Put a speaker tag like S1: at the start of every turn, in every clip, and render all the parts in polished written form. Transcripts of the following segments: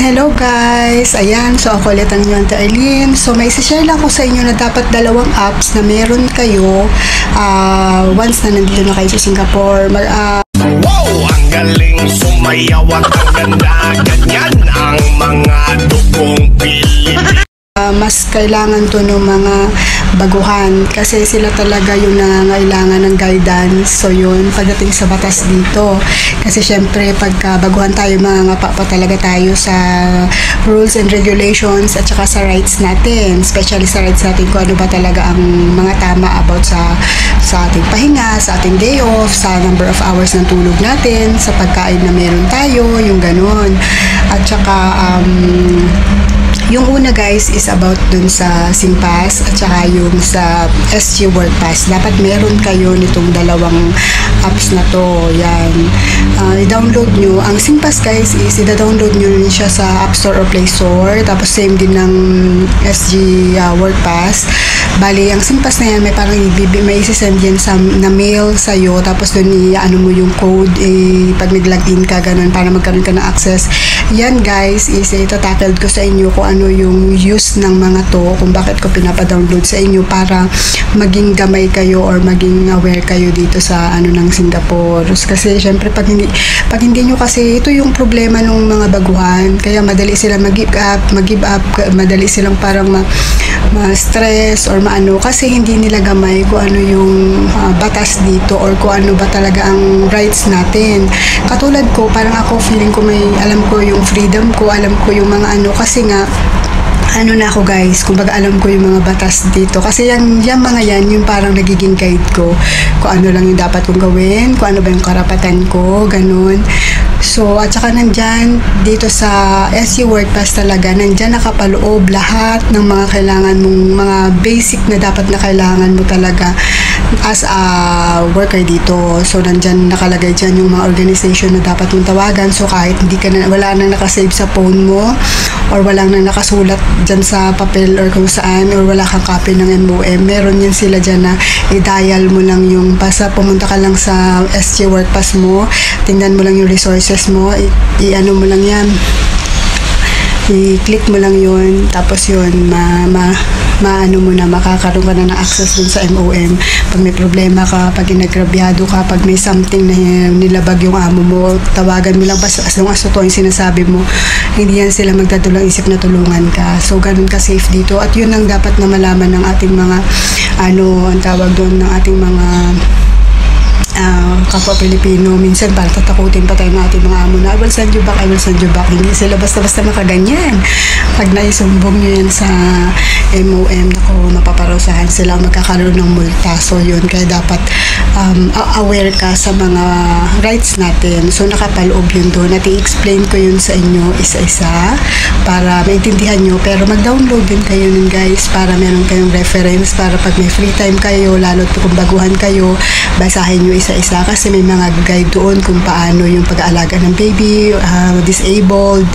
S1: Hello guys! Ayan, so ako ulit ang inyong Ate Arlene. So may share lang ko sa inyo na dapat dalawang apps na meron kayo once na nandito na kayo sa Singapore.
S2: Wow! Ang galing sumayaw at ang ganda. Ganyan ang mga dugong Pilipino.
S1: Mas kailangan to ng mga baguhan kasi sila talaga yung nangangailangan ng guidance. So yun, pagdating sa batas dito, kasi syempre pagka baguhan tayo, mangangapa pa talaga tayo sa rules and regulations at saka sa rights natin, especially sa rights natin kung ano ba talaga ang mga tama about sa ating pahinga, sa ating day off, sa number of hours ng tulog natin, sa pagkain na meron tayo, yung ganun. At saka yung una guys is about dun sa SingPass at saka yung sa SG Work Pass. Dapat meron kayo nitong dalawang apps na to. Yan. I-download nyo. Ang SingPass guys is i-download nyo rin siya sa App Store or Play Store. Tapos same din ng SG Work Pass. Bali, ang SingPass na yan, may parang may isi-send yan na mail sa'yo. Tapos dun i-ano mo yung code pag nag-login ka, ganun, para magkaroon ka ng access. Yan guys, is itatakald ko sa inyo kung ano yung use ng mga to, kung bakit ko pinapa-download sa inyo para maging gamay kayo or maging aware kayo dito sa ano ng Singapore. Kasi syempre pag hindi nyo, kasi ito yung problema ng mga baguhan, kaya madali silang mag-give up, madali silang parang ma-stress or maano kasi hindi nila gamay kung ano yung batas dito or kung ano ba talaga ang rights natin. Katulad ko, parang ako feeling ko alam ko yung freedom ko, alam ko yung mga ano, kasi nga ano na ako guys, kumbaga alam ko yung mga batas dito. Kasi yung mga yan, yung parang nagiging guide ko. Kung ano lang yung dapat kong gawin, kung ano ba yung karapatan ko, ganun. So, at saka nandyan, dito sa SG Work Pass talaga, nandyan nakapaloob lahat ng mga kailangan mong, mga basic na dapat na kailangan mo talaga as a worker dito. So, nandyan nakalagay dyan yung mga organization na dapat mong tawagan. So, kahit wala nang nakasave sa phone mo, or wala nang nakasulat dyan sa papel or kung saan, or wala kang copy ng MOM, meron yan sila dyan na i-dial mo lang yung pumunta ka lang sa SG Work Pass mo, tingnan mo lang yung resources mo, i-ano mo lang yan, i-click mo lang yun, tapos yun, maano mo na, makakaroon ka na ng access dun sa MOM. Pag may problema ka, pag inagrabyado ka, pag may something na nilabag yung amo mo, tawagan mo lang, as long as ito yung sinasabi mo, hindi yan sila magdadalang isip na tulungan ka. So, ganun ka safe dito. At yun ang dapat na malaman ng ating mga, ang tawag doon, ng ating mga kapwa Pilipino. Minsan parang tatakutin pa tayo ng ating mga amo na I will send you back. Hindi sila basta-basta makaganyan. Pag naisumbong nyo yan sa MOM, mapaparusahan sila, magkakaroon ng multa. So yun, kaya dapat aware ka sa mga rights natin. So nakapaloob yun doon at i-explain ko yun sa inyo isa-isa para maintindihan nyo. Pero mag-download din kayo nun guys para meron kayong reference, para pag may free time kayo, lalo kung baguhan kayo, basahin nyo isa-isa kasi may mga guide doon kung paano yung pag-aalaga ng baby, disabled,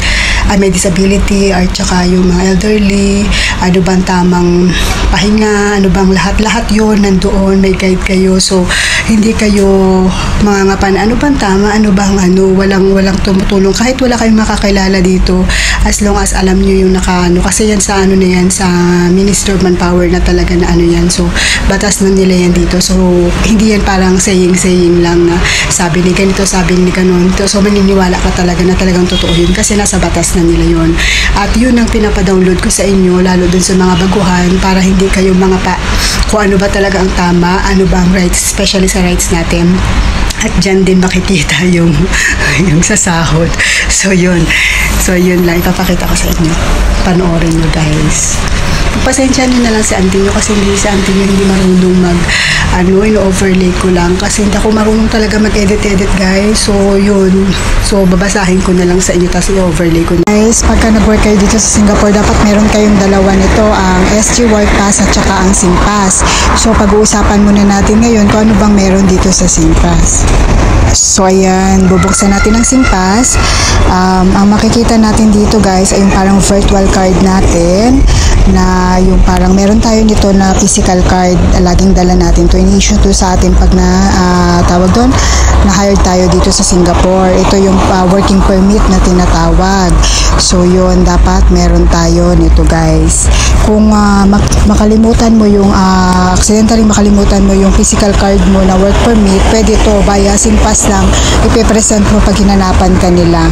S1: may disability, at saka yung mga elderly, ano bang tamang pahinga, ano bang lahat yun nandoon, may guide kayo. So hindi kayo mangangapan ano bang tama, ano bang walang tumutulong kahit wala kayong makakilala dito, as long as alam nyo yung kasi yan sa na yan, sa Minister of Manpower na talaga na yan. So batas na nila yan dito. So hindi yan parang saying lang na sabi ni ganito, sabi ni ganun. So maniniwala ka talaga na talagang totoo yun kasi nasa batas na nila yun. At yun ang pinapa-download ko sa inyo, lalo dun sa mga baguhan, para hindi kayo kung ano ba talaga ang tama, ano ba ang rights, especially sa rights natin. At dyan din makikita yung sa sahod. So yun lang, ipapakita ko sa inyo. Panoorin nyo guys. Pasensya nyo na lang si auntie nyo kasi si auntie nyo hindi marunong ino-overlay ko lang kasi hindi ako marunong talaga mag-edit guys. So yun, so babasahin ko na lang sa inyo tapos i-overlay ko. Guys, pagka nag-work kayo dito sa Singapore, dapat meron kayong dalawa nito, ang SG Work Pass at saka ang SingPass. So pag-uusapan muna natin ngayon kung ano bang meron dito sa SingPass. So ayan, bubuksan natin ang SingPass. Ang makikita natin dito guys ay yung parang virtual card natin. na yung parang meron tayo nito na physical card, laging dala natin to, in-issue to sa atin pag tawag doon, na-hired tayo dito sa Singapore. Ito yung working permit na tinatawag. So yun, dapat meron tayo nito guys. Kung makalimutan mo yung accidentally makalimutan mo yung physical card mo na work permit, pwede to via SingPass lang ipe-present mo pag hinanapan ka nila.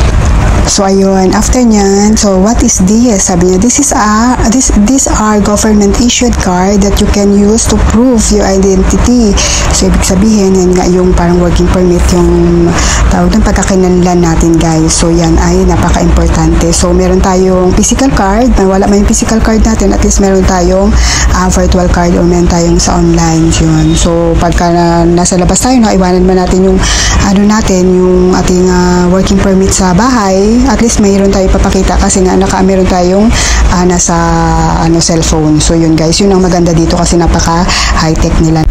S1: So ayun, after nyan, so what is this? Sabi niya, these are government issued card that you can use to prove your identity. So ibig sabihin, yan nga yung parang working permit, yung tawag ng pagkakinanlan natin guys. So yan ay napaka-importante. So meron tayong physical card, wala man yung physical card natin, at least meron tayong virtual card or meron tayong sa online yun. So pagka nasa labas tayo, naiwanan man natin yung yung ating working permit sa bahay, at least mayroon tayo papakita kasi nga meron tayong nasa cellphone. So yun guys, yun ang maganda dito kasi napaka high-tech nila.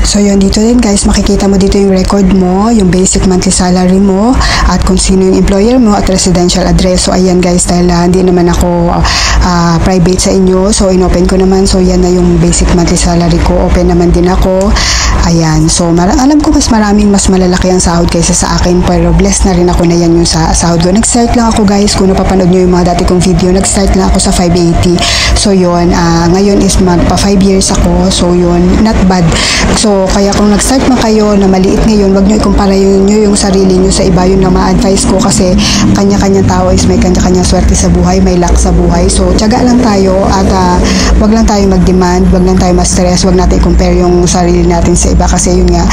S1: So yun, dito din guys, makikita mo dito yung record mo, yung basic monthly salary mo, at kung sino yung employer mo at residential address. So ayan guys, dahil hindi naman ako private sa inyo, so inopen ko naman. So yan na yung basic monthly salary ko, open naman din ako. Ayan, so alam ko mas malalaki ang sahod kaysa sa akin, pero blessed na rin ako na yan yung sahod ko. Nag-start lang ako guys, kung napapanood nyo yung mga dati kong video, nag-start lang ako sa 580. So yun, ngayon is magpa 5 years ako, so yun, not bad. So kaya kung nag-start man kayo na maliit ngayon, wag nyo ikumpara nyo yung sarili nyo sa iba. Yun na ma-advise ko kasi kanya-kanyang tao is may kanya-kanyang swerte sa buhay, may luck sa buhay. So tiyaga lang tayo at wag lang tayo mag-demand, wag lang tayo ma-stress, wag natin i-compare yung sarili natin sa iba kasi yun nga,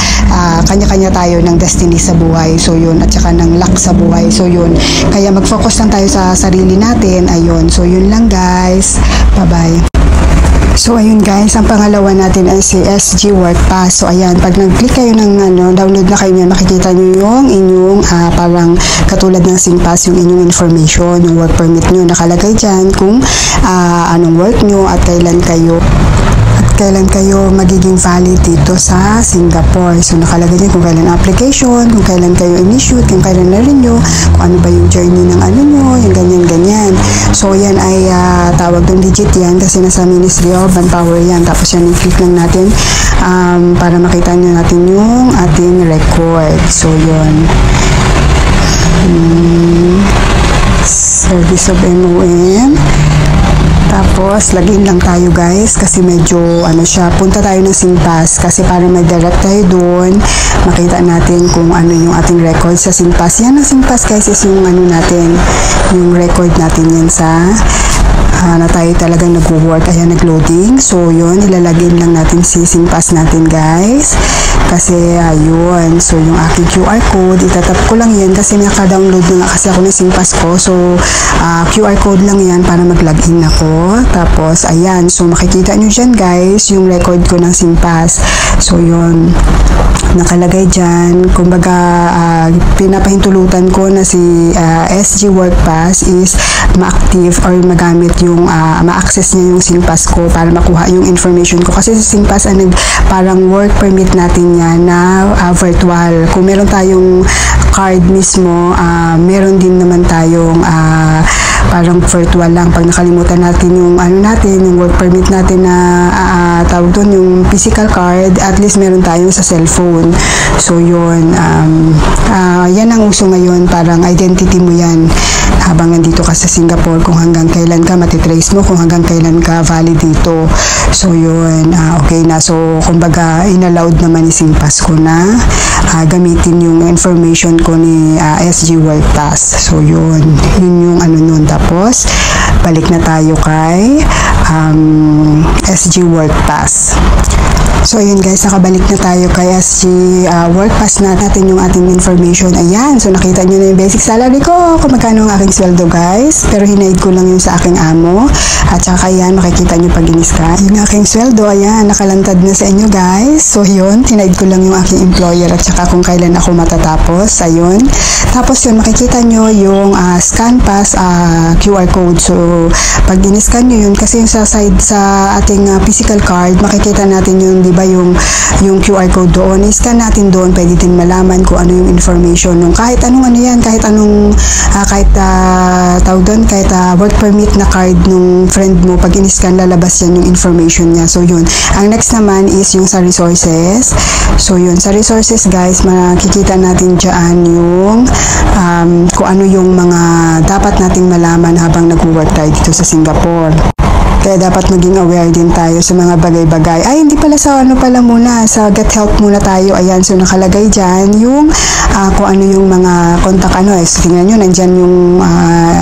S1: kanya-kanya tayo ng destiny sa buhay. So yun, at saka ng luck sa buhay. So yun, kaya mag-focus lang tayo sa sarili natin. Ayun, so yun lang guys. Bye-bye. So ayun guys, ang pangalawa natin ay si SG Work Pass. So ayan, pag nag-click kayo ng download na kayo niyan, makikita nyo yung inyong parang katulad ng SingPass, yung inyong information, yung work permit nyo, nakalagay dyan kung anong work nyo at kailan kayo magiging valid dito sa Singapore. So nakalagay din kung kailan application, kung kailan kayo in-issue, kung kailan na-renew, kung ano ba yung journey ng nyo, yung ganyan-ganyan. So yan ay tawag ng digit yan kasi nasa Ministry of Manpower yan. Tapos yan, i-click lang natin para makita nyo natin yung ating record. So yun. Service of MOM. Tapos, login lang tayo guys kasi medyo punta tayo ng SingPass kasi para mag-direct tayo doon, makita natin kung ano yung ating record sa SingPass. Yan ang SingPass guys, is yung natin, yung record natin yan sa na tayo talagang nag-work. Ayan, nag-loading. So, yun, ilalagin lang natin si SingPass natin guys. Kasi, ayun. So, yung aking QR code, itatap ko lang yan kasi naka-download na kasi ako ng SingPass ko. So, QR code lang yan para mag-login ako. Tapos, ayan. So, makikita nyo dyan guys, yung record ko ng SingPass. So, yun. Nakalagay dyan. Kumbaga, pinapahintulutan ko na si SG Work Pass is ma-active or magamit yung ma-access niya yung SingPass ko para makuha yung information ko. Kasi sa SingPass, parang work permit natin yan na virtual. Kung meron tayong card mismo, meron din naman tayong parang virtual lang. Pag nakalimutan natin yung yung work permit natin na tawag doon, yung physical card, at least meron tayong sa cellphone. So yun, yan ang uso ngayon, parang identity mo yan habang nandito ka sa Singapore, kung hanggang kailan ka matitrace mo, kung hanggang kailan ka valid dito. So yun, okay na. So kumbaga, inallowed naman ni SingPass ko na gamitin yung information ko ni SG Work Pass. So yun yung nun. Tapos balik na tayo kay SG Work Pass. So yun guys, nakabalik na tayo kay SG Work Pass natin yung ating information. Ayan, so nakita nyo na yung basic salary ko, kung magkano ang aking sweldo guys, pero hinaid ko lang yun sa aking amo. At saka yan, makikita nyo pag inis-ka yung aking sweldo. Ayan, nakalantad na sa inyo guys. So yun, hinaid ko lang yung aking employer at saka kung kailan ako matatapos. Ayun, tapos yun, makikita nyo yung scan pass QR code. So pag inis-scan nyo yun, kasi yung sa side sa ating physical card, makikita natin yung diba yung QR code doon, i-scan natin doon, pwede din malaman kung ano yung information nung kahit anong yan, kahit tawag doon, kahit work permit na card nung friend mo, pag in-scan, lalabas yan yung information niya. So yun. Ang next naman is yung sa resources. So yun, sa resources guys, makikita natin dyan yung kung ano yung mga dapat nating malaman habang nag-work tayo dito sa Singapore. Kaya dapat maging aware din tayo sa mga bagay-bagay. Ay, hindi pala sa ano pala muna, sa Get Help muna tayo. Ayan, so nakalagay dyan yung kung ano yung mga contact so, tingnan nyo, nandyan yung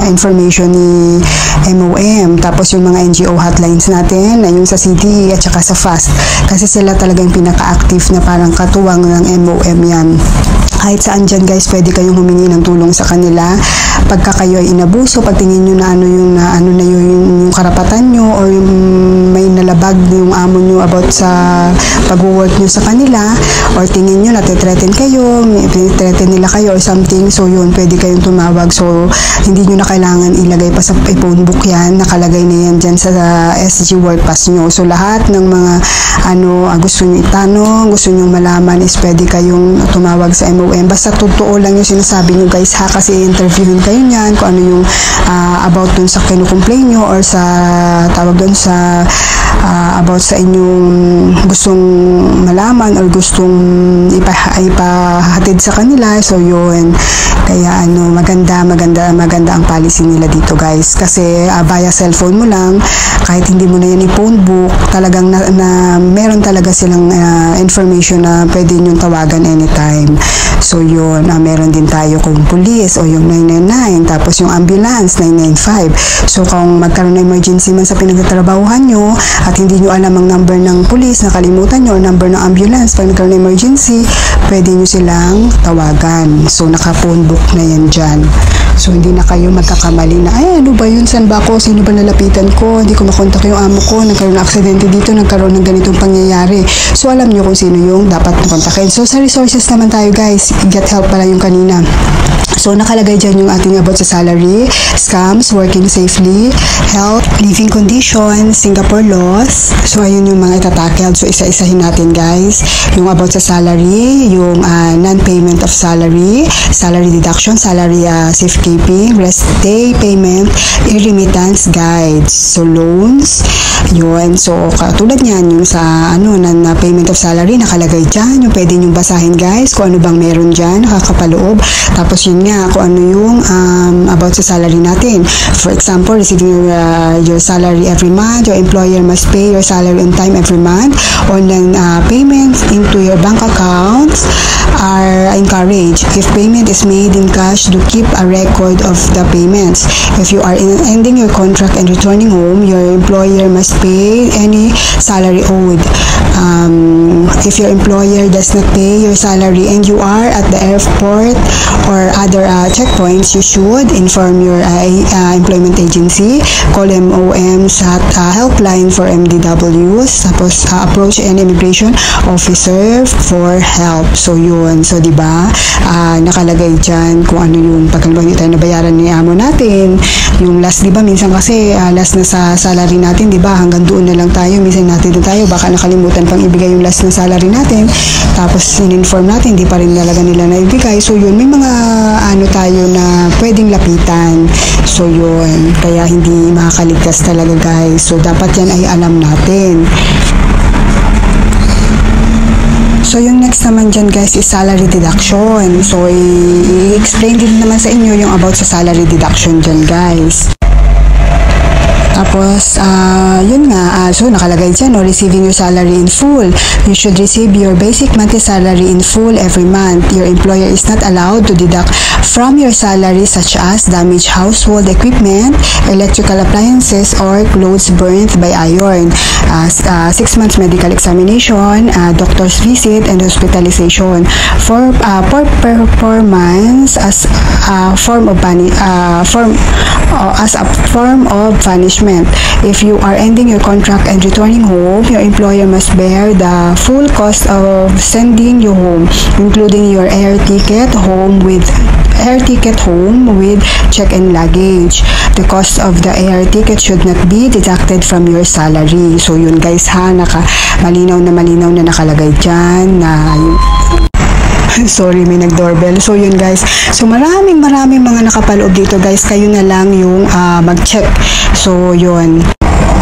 S1: information ni MOM. Tapos yung mga NGO hotlines natin, na yung sa CDE at saka sa FAST. Kasi sila talaga yung pinaka-active na parang katuwang ng MOM yan. Kahit saan dyan guys, pwede kayong humingi ng tulong sa kanila. Pagka kayo ay inabuso, pagtingin nyo na ano na yung karapatan nyo or yung may nalabag yung amo nyo about sa pag-work nyo sa kanila, or tingin nyo natitreten kayo, tinitreten nila kayo or something, so yun, pwede kayong tumawag. So hindi nyo na kailangan ilagay pa sa phone book yan, nakalagay na yan dyan sa SG Work Pass nyo. So lahat ng mga gusto nyo itanong, gusto nyo malaman is pwede kayong tumawag sa MOM. Basta totoo lang yung sinasabi nyo guys ha, kasi interviewin kayo nyan kung ano yung about dun sa kinukomplain nyo or sa tawag dun sa about sa inyong gustong malaman or gustong ipahatid sa kanila. So yun, kaya maganda ang policy nila dito guys, kasi via cellphone mo lang, kahit hindi mo na yan i-phone book, talagang na meron talaga silang information na pwede nyong tawagan anytime. So yun, meron din tayo kung police o yung 999, tapos yung ambulance 995. So kung magkaroon ng emergency man sa pinagtatrabahuhan nyo at hindi nyo alam ang number ng police, nakalimutan nyo, number ng ambulance, pag nagkaroon ng emergency, pwede nyo silang tawagan. So naka-phone book na yan dyan. So hindi na kayo magkakamali na, ay ano ba yun, saan ba ako, sino ba nalapitan ko, hindi ko makontak yung amo ko, nagkaroon ng aksidente dito, nagkaroon ng ganitong pangyayari. So alam nyo kung sino yung dapat kontakin. So sa resources naman tayo guys, Get Help pala yung kanina. So, nakalagay dyan yung ating about sa salary, scams, working safely, health, living conditions, Singapore laws. So, ayun yung mga itatakel. So, isa-isahin natin guys. Yung about sa salary, yung non-payment of salary, salary deduction, salary safekeeping, rest day payment, remittance guides. So, loans, yun. So, katulad niyan, yung sa non-payment of salary, nakalagay dyan. Yung pwede nyong basahin guys, kung ano bang meron dyan, nakakapaloob. Tapos yun nga, kung ano yung about sa salary natin. For example, receiving your salary every month, your employer must pay your salary on time every month. Online payments into your bank accounts are encouraged. If payment is made in cash, do keep a record of the payments. If you are ending your contract and returning home, your employer must pay any salary owed. If your employer does not pay your salary and you are at the airport or other checkpoints, you should inform your employment agency, call MOM's helpline for MDWs, tapos approach an immigration officer for help. So yun, so diba nakalagay dyan kung ano yung pagkakalawa tayo nabayaran ni amo natin, yung last, diba minsan kasi last na sa salary natin, diba hanggang doon na lang tayo, minsan natin doon tayo, baka nakalimutan pang ibigay yung last na salary natin, tapos in-inform natin, di pa rin talaga nila na ibigay. So yun, may mga tayo na pwedeng lapitan. So yun, kaya hindi makakaligtas talaga guys. So dapat yan ay alam natin. So yung next naman dyan guys is salary deduction. So i-explain din naman sa inyo yung about sa salary deduction dyan guys. Tapos, yun nga, so nakalagay dyan, receiving your salary in full. You should receive your basic monthly salary in full every month. Your employer is not allowed to deduct from your salary such as damaged household equipment, electrical appliances, or clothes burnt by iron. 6 months medical examination, doctor's visit, and hospitalization. For performance as a form of punishment. If you are ending your contract and returning home, your employer must bear the full cost of sending you home, including your air ticket home with check-in luggage. The cost of the air ticket should not be deducted from your salary. So yun guys ha, malinaw na nakalagay dyan na Sorry, may nag-doorbell. So yun guys. So maraming mga nakapaloob dito guys. Kayo na lang yung mag-check. So yun.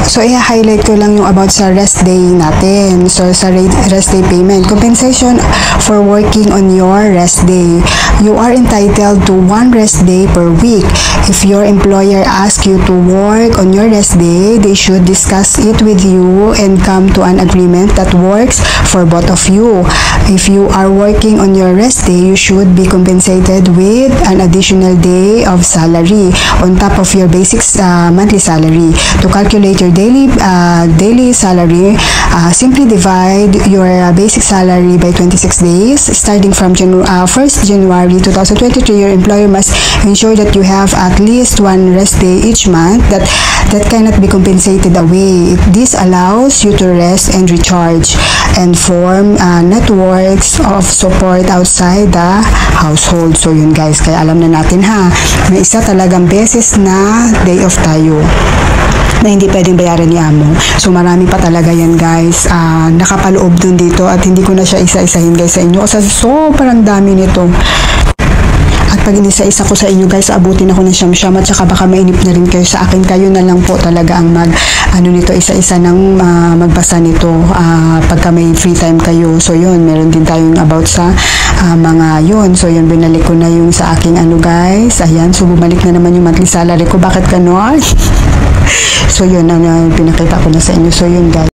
S1: So, i-highlight ko lang yung about sa rest day natin. So, sa rest day payment. Compensation for working on your rest day. You are entitled to 1 rest day per week. If your employer asks you to work on your rest day, they should discuss it with you and come to an agreement that works for both of you. If you are working on your rest day, you should be compensated with an additional day of salary on top of your basic monthly salary. To calculate your daily salary, simply divide your basic salary by 26 days. Starting from 1st January 2023, your employer must ensure that you have at least 1 rest day each month that cannot be compensated away. This allows you to rest and recharge and form networks of support outside the household. So yun guys, kaya alam na natin ha, may isa talagang beses na day off tayo na hindi pwedeng bayaran ni amo. So marami pa talaga yan guys. Nakapaloob dun dito at hindi ko na siya isa-isahin guys sa inyo kasi sobrang dami nito. At pag inisa-isa ko sa inyo guys, abutin ako ng siyam-siyam at saka baka mainip na rin kayo sa akin. Kayo na lang po talaga ang nito, isa-isa ng magbasa nito pagka may free time kayo. So yun, meron din tayong about sa mga yun. So yun, binalik ko na yung sa aking guys. Ayan, so bumalik na naman yung monthly salary ko. Bakit ganon? So yun, pinakita ko na sa inyo. So yun guys.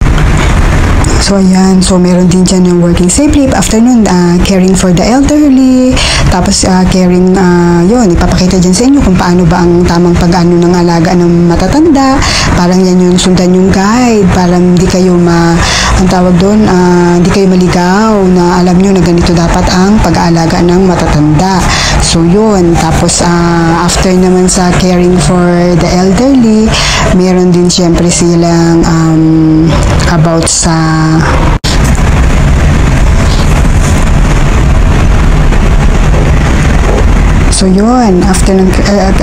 S1: So ayan, so meron din dyan yung working safely. After nun, caring for the elderly. Tapos caring, yun, ipapakita dyan sa inyo kung paano ba ang tamang pag-ano ng alaga ng matatanda. Parang yan yung sundan yung guide. Parang hindi kayo ang tawag doon, hindi kayo maligaw na alam nyo na ganito dapat ang pag-aalaga ng matatanda. So yun, tapos after naman sa caring for the elderly, meron din syempre silang about sa so yun, after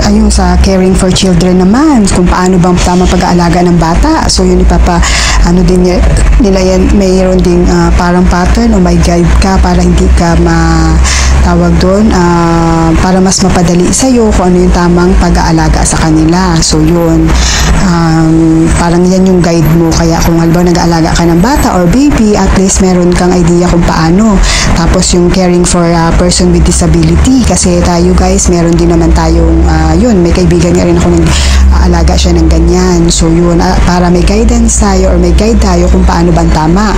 S1: ayun sa caring for children naman, kung paano bang tama pag-aalaga ng bata. So yun, din nila yan, mayroon ding parang pattern o may guide ka para hindi ka tawag doon, para mas mapadali sa'yo kung ano yung tamang pag-aalaga sa kanila. So yun, parang yan yung guide mo. Kaya kung halimbawa nag-aalaga ka ng bata or baby, at least meron kang idea kung paano. Tapos yung caring for a person with disability, kasi tayo guys, meron din naman tayong yun, may kaibigan nga rin ako nag-aalaga siya ng ganyan. So yun, para may guidance tayo or may guide tayo kung paano bang tama.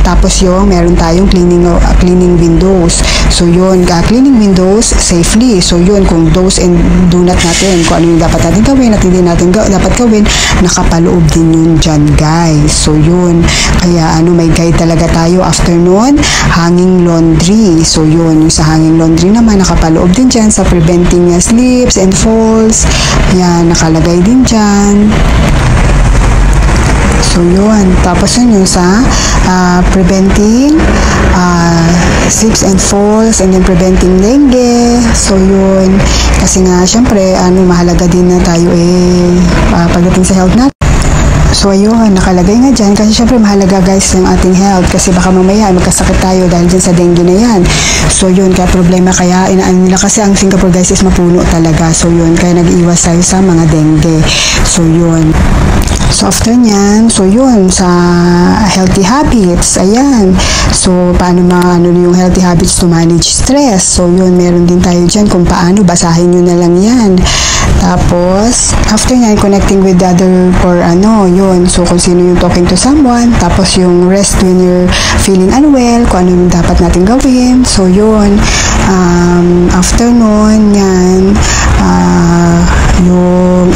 S1: Tapos yung meron tayong cleaning windows. So yun, cleaning windows safely. So yun, kung do's and do not natin, kung ano yung dapat natin gawin at hindi natin dapat gawin, nakapaloob din yun dyan guys. So yun, kaya may guide talaga tayo. After nun, hanging laundry. So yun, yung sa hanging laundry naman, nakapaloob din dyan sa preventing slips and falls. Yan, nakalagay din dyan. So yun, tapos yun yung sa preventing slips and falls, and then preventing dengue. So yun, kasi nga syempre mahalaga din na tayo pagdating sa health natin. So ayun, nakalagay nga dyan kasi syempre mahalaga guys yung ating health kasi baka mamaya magkasakit tayo dahil dyan sa dengue na yan. So yun, kaya problema, kaya inaan nila kasi ang Singapore guys is mapuno talaga. So yun, kaya nag-iwas tayo sa mga dengue. So yun. So after nyan, so yun, sa healthy habits, ayan. So paano yung healthy habits to manage stress. So yun, meron din tayo dyan kung paano, basahin nyo na lang yan. Tapos, after nyan, connecting with the other for yun. So kung sino yung talking to someone. Tapos yung rest when you're feeling unwell, kung ano yung dapat natin gawin. So yun, after nun, yan, yung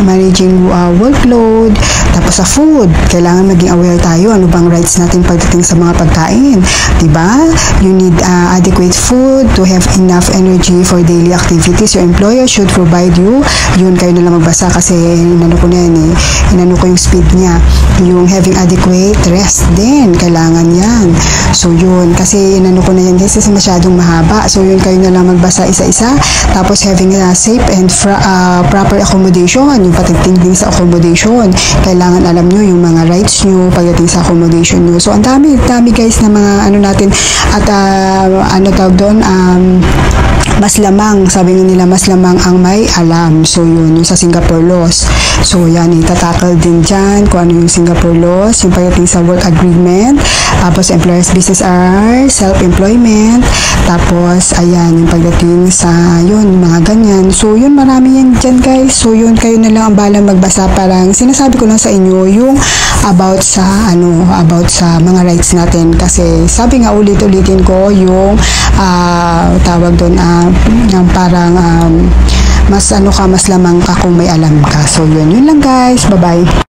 S1: managing workload. Tapos sa food, kailangan maging aware tayo ano bang rights natin pagdating sa mga pagkain, diba? You need adequate food to have enough energy for daily activities. Your employer should provide you, yun, kayo na lang magbasa kasi inano ko na yan inano ko yung speed niya. Yung having adequate rest din, kailangan yan. So yun, kasi inano ko na yan kasi masyadong mahaba. So yun, kayo na lang magbasa isa-isa. Tapos having a safe and proper accommodation, yung patitingting sa accommodation, kailangan alam alam nyo yung mga rights nyo pagdating sa accommodation nyo. So, ang dami guys na mga ano natin at ano tawag doon, mas lamang, sabi nga nila, mas lamang ang may alam. So, yun, yung sa Singapore laws. So, yan, itatakal din dyan kung ano yung Singapore laws, yung pagdating sa work agreement, tapos employers business hours, self-employment, tapos, ayan, yung pagdating sa, yun, mga ganyan. So, yun, marami yan dyan, guys. So, yun, kayo na lang ang balang magbasa. Parang, sinasabi ko lang sa inyo yung about sa, about sa mga rights natin. Kasi, sabi nga, ulit-ulitin ko yung, tawag doon, yung parang, mas lamang ka kung may alam ka. So, yun lang, guys. Bye-bye.